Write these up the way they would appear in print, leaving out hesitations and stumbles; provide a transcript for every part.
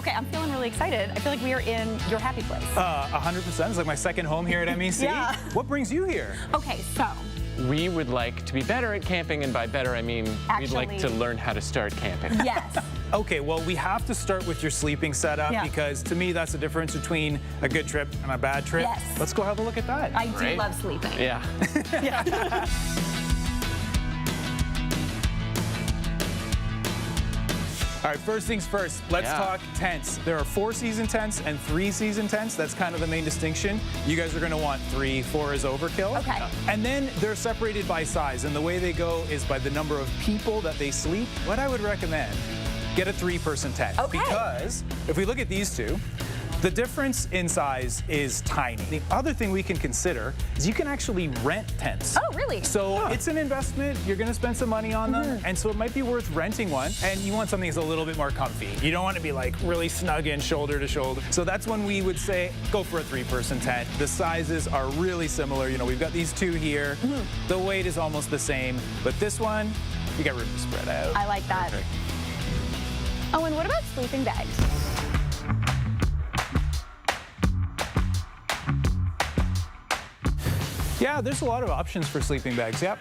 Okay, I'm feeling really excited. I feel like we are in your happy place. 100%. It's like my second home here at MEC. Yeah. What brings you here? Okay, so We would like to be better at camping, and by better I mean we'd like to learn how to start camping. yes. Okay, well, we have to start with your sleeping setup because to me that's the difference between a good trip and a bad trip. Yes. Let's go have a look at that. I do love sleeping. Yeah. Yeah. All right, first things first, let's talk tents. There are 4-season tents and 3-season tents. That's kind of the main distinction. You guys are gonna want 3, 4 is overkill. Okay. And then they're separated by size, and the way they go is by the number of people that they sleep. What I would recommend, get a 3-person tent. Okay. Because if we look at these two, the difference in size is tiny. The other thing we can consider is you can actually rent tents. Oh, really? So it's an investment. You're going to spend some money on them. And so it might be worth renting one. And you want something that's a little bit more comfy. You don't want to be like really snug in shoulder to shoulder. So that's when we would say, go for a 3-person tent. The sizes are really similar. You know, we've got these two here. The weight is almost the same. But this one, you got room to spread out. I like that. Perfect. Owen, what about sleeping bags? Yeah, there's a lot of options for sleeping bags. Yep.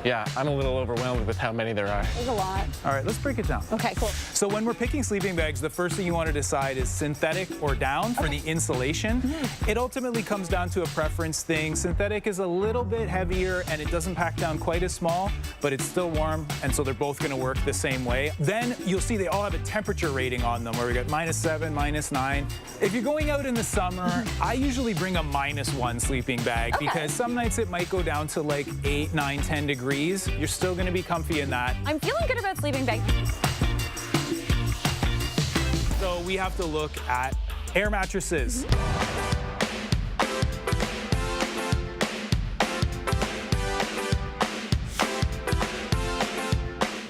Yeah, I'm a little overwhelmed with how many there are. There's a lot. All right, let's break it down. Okay, cool. So when we're picking sleeping bags, the first thing you want to decide is synthetic or down for the insulation. It ultimately comes down to a preference thing. Synthetic is a little bit heavier and it doesn't pack down quite as small, but it's still warm, and so they're both going to work the same way. Then you'll see they all have a temperature rating on them where we got -7, -9. If you're going out in the summer, I usually bring a -1 sleeping bag because some nights it might go down to like 8, 9, 10 degrees. You're still going to be comfy in that. I'm feeling good about sleeping bags. So we have to look at air mattresses.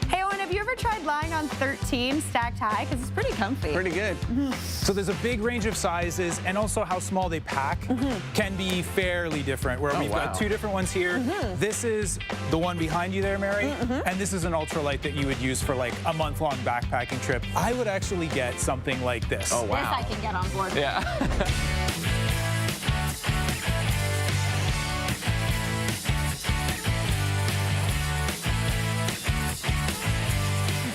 Hey, Owen, have you ever tried lying on 13 stacked high? Because it's pretty comfy. Pretty good. So there's a big range of sizes, and also how small they pack can be fairly different, where we've got 2 different ones here. This is the one behind you there, Mary, and this is an ultralight that you would use for like a month-long backpacking trip. I would actually get something like this. Oh, wow. This I can get on board with. Yeah.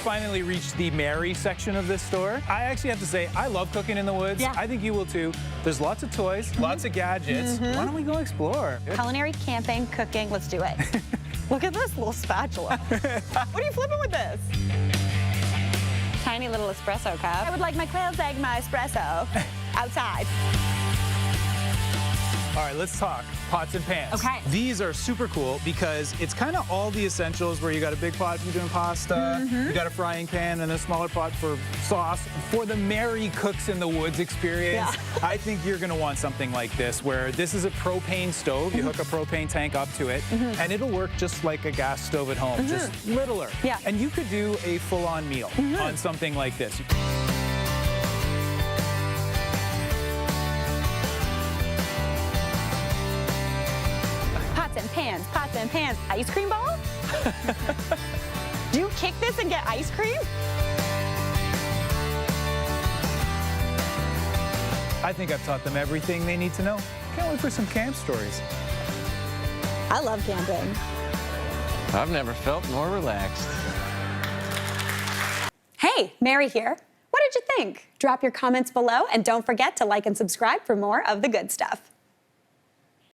Finally reached the Mary section of this store. I actually have to say, I love cooking in the woods. Yeah. I think you will too. There's lots of toys, lots of gadgets. Why don't we go explore? Culinary, camping, cooking, let's do it. Look at this little spatula. What are you flipping with this? Tiny little espresso cup. I would like my quail's egg, my espresso outside. All right, let's talk pots and pans. Okay. These are super cool because it's kind of all the essentials where you got a big pot if you're doing pasta, you got a frying pan and a smaller pot for sauce. For the Mary Cooks in the Woods experience, I think you're gonna want something like this, where this is a propane stove. You hook a propane tank up to it and it'll work just like a gas stove at home, just littler. Yeah. And you could do a full-on meal on something like this. Pots and pans. Ice cream ball? Do you kick this and get ice cream? I think I've taught them everything they need to know. Can't wait for some camp stories. I love camping. I've never felt more relaxed. Hey, Mary here. What did you think? Drop your comments below and don't forget to like and subscribe for more of the good stuff.